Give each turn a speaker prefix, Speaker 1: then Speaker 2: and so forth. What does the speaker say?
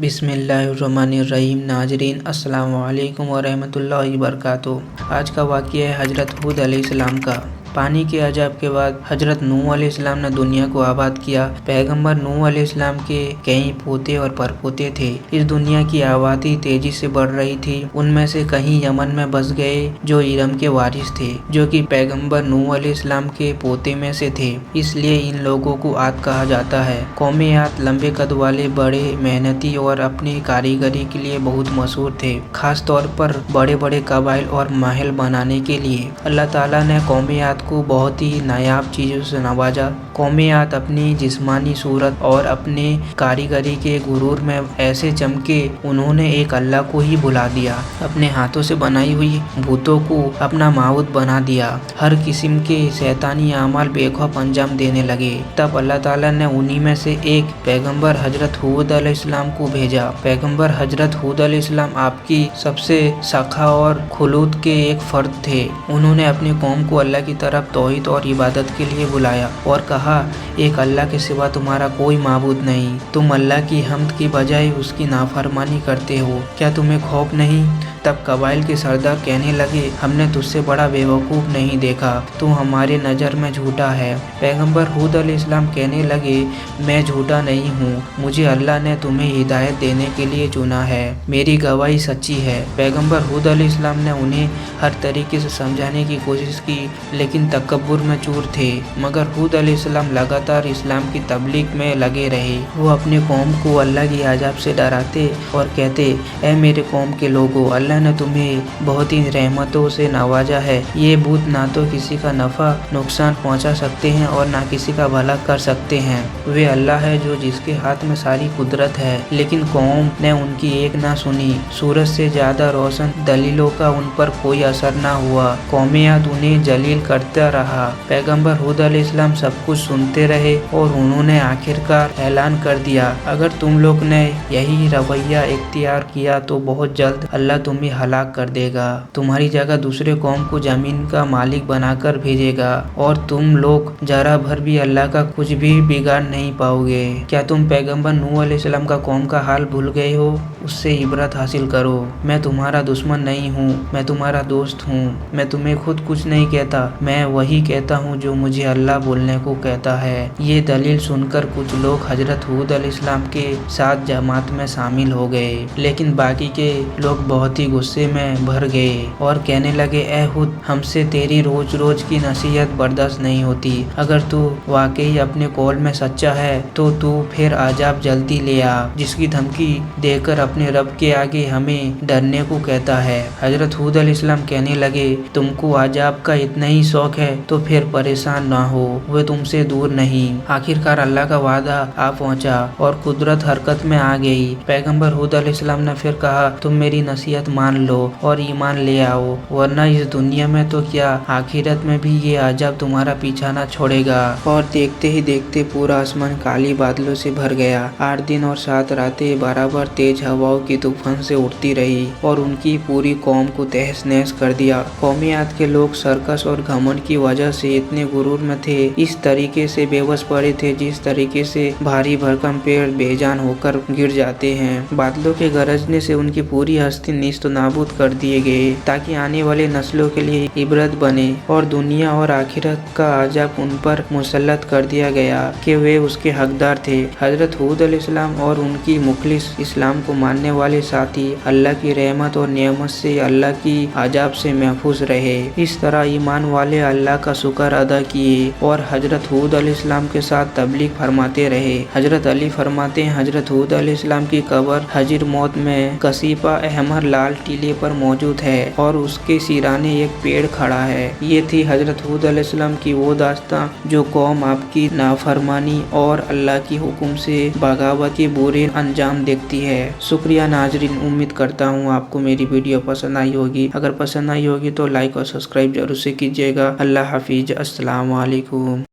Speaker 1: बिस्मिल्लाहिर्रहमानिर्रहीम। नाजरीन अस्सलाम वालेकुम वरहमतुल्लाहि वबरकातुहू। आज का वाक़या है हज़रत हूद अलैहिस्सलाम का। पानी के अजाब के बाद हज़रत नूह अलैहिस्सलाम ने दुनिया को आबाद किया। पैगंबर नूह अलैहिस्सलाम के कई पोते और परपोते थे। इस दुनिया की आबादी तेजी से बढ़ रही थी। उनमें से कहीं यमन में बस गए जो इरम के वारिस थे, जो कि पैगंबर नूह अलैहिस्सलाम के पोते में से थे। इसलिए इन लोगों को आद कहा जाता है। कौमे आद लंबे कद वाले, बड़े, मेहनती और अपनी कारीगरी के लिए बहुत मशहूर थे, खास तौर पर बड़े बड़े कबाइल और महल बनाने के लिए। अल्लाह ताला ने कौमे आद को बहुत ही नायाब चीज़ों से नवाजा। कौमे आद अपनी जिस्मानी सूरत और अपने कारीगरी के गुरूर में ऐसे चमके, उन्होंने एक अल्लाह को ही भुला दिया। अपने हाथों से बनाई हुई भूतों को अपना माबूद बना दिया। हर किस्म के शैतानी आमाल बेखौफ अंजाम देने लगे। तब अल्लाह ताला ने उन्हीं में से एक पैगंबर हजरत हूद अलैहिस्सलाम को भेजा। पैगंबर हजरत हूद अलैहिस्सलाम आपकी सबसे सखा और खुलूद के एक फर्द थे। उन्होंने अपनी कौम को अल्लाह की तरफ तौहीद और इबादत के लिए बुलाया और कहा, एक अल्लाह के सिवा तुम्हारा कोई माबूद नहीं। तुम अल्लाह की हम्द की बजाय उसकी नाफरमानी करते हो। क्या तुम्हें खौफ नहीं? तब कबाइल के सरदार कहने लगे, हमने तुझसे बड़ा बेवकूफ़ नहीं देखा। तू हमारे नज़र में झूठा है। पैगंबर हूद अलैहिस्सलाम कहने लगे, मैं झूठा नहीं हूँ। मुझे अल्लाह ने तुम्हें हिदायत देने के लिए चुना है। मेरी गवाही सच्ची है। पैगंबर हूद अलैहिस्सलाम ने उन्हें हर तरीके से समझाने की कोशिश की, लेकिन तकब्बुर में चूर थे। मगर हूद अलैहिस्सलाम लगातार इस्लाम की तबलीग में लगे रहे। वो अपने कौम को अल्लाह की अज़ाब से डराते और कहते, ऐ मेरे कौम के लोगों, अल्लाह ने तुम्हें बहुत ही रहमतों से नवाजा है। ये भूत ना तो किसी का नफ़ा नुकसान पहुंचा सकते हैं और ना किसी का भला कर सकते हैं। वे अल्लाह है जो जिसके हाथ में सारी कुदरत है। लेकिन कौम ने उनकी एक ना सुनी। सूरज से ज़्यादा रोशन दलीलों का उन पर कोई असर ना हुआ। कौमे आद उन्हें जलील करता रहा। पैगंबर हूद अलैहिस्सलाम सब कुछ सुनते रहे और उन्होंने आखिरकार ऐलान कर दिया, अगर तुम लोग ने यही रवैया इख्तियार किया तो बहुत जल्द अल्लाह तुम्हें हलाक कर देगा। तुम्हारी जगह दूसरे कौम को जमीन का मालिक बनाकर भेजेगा और तुम लोग जरा भर भी अल्लाह का कुछ भी बिगाड़ नहीं पाओगे। क्या तुम पैगंबर नूह अलैहिस्सलाम का कौम का हाल भूल गए हो? उससे इबरत हासिल करो। मैं तुम्हारा दुश्मन नहीं हूँ, मैं तुम्हारा दोस्त हूँ। मैं तुम्हें खुद कुछ नहीं कहता, मैं वही कहता हूँ जो मुझे अल्लाह बोलने को कहता है। ये दलील सुनकर कुछ लोग हजरत हूद अलैहिस्सलाम के साथ जमात में शामिल हो गए, लेकिन बाकी के लोग बहुत ही गुस्से में भर गए और कहने लगे, ए हूद, हमसे तेरी रोज रोज की नसीहत बर्दाश्त नहीं होती। अगर तू वाकई अपने कौल में सच्चा है तो तू फिर अजाब जल्दी ले आ, जिसकी धमकी देकर अपने रब के आगे हमें डरने को कहता है। हजरत हूद अलैहिस्सलाम कहने लगे, तुमको अजाब का इतना ही शौक है तो फिर परेशान ना हो, वह तुमसे दूर नहीं। आखिरकार अल्लाह का वादा आ पहुंचा और कुदरत हरकत में आ गई। पैगंबर हूद अलैहिस्सलाम ने फिर कहा, तुम मेरी नसीहत मान लो और ईमान ले आओ, वरना इस दुनिया में तो क्या आखिरत में भी ये अजाब तुम्हारा पीछा ना छोड़ेगा। और देखते ही देखते पूरा आसमान काली बादलों से भर गया। 8 दिन और 7 रातें बराबर तेज हवाओं की तूफान से उठती रही और उनकी पूरी कौम को तहस नहस कर दिया। कौमे आद के लोग सर्कस और घमंड की वजह से इतने गुरूर में थे, इस तरीके से बेबस पड़े थे जिस तरीके से भारी भरकम पेड़ बेजान होकर गिर जाते हैं। बादलों के गरजने से उनकी पूरी हस्ती निस्त नाबूद कर दिए गए, ताकि आने वाले नस्लों के लिए इबरत बने। और दुनिया और आखिरत का अजाब उन पर मुसल्लत कर दिया गया कि वे उसके हकदार थे। हजरत हूद अलैहिस्सलाम और उनकी मुखलिस इस्लाम को मानने वाले साथी अल्लाह की रहमत और नेमत से अल्लाह की अजाब से महफूज रहे। इस तरह ईमान वाले अल्लाह का शुक्र अदा किए और हजरत हूद अलैहिस्सलाम के साथ तबलीग फरमाते रहे। हजरत अली फरमाते हैं, हजरत हूद अलैहिस्सलाम की कब्र हजीर मौत में कसीफा अहमर लाल टीले पर मौजूद है और उसके सिराने एक पेड़ खड़ा है। ये थी हजरत हूद अलैहिस्सलाम की वो दास्तां जो कौम आपकी नाफरमानी और अल्लाह की हुक्म से बगावत के बुरे अंजाम देखती है। शुक्रिया नाजरीन, उम्मीद करता हूँ आपको मेरी वीडियो पसंद आई होगी। अगर पसंद आई होगी तो लाइक और सब्सक्राइब जरूर से कीजिएगा। अल्लाह हाफिज, अस्सलाम वालेकुम।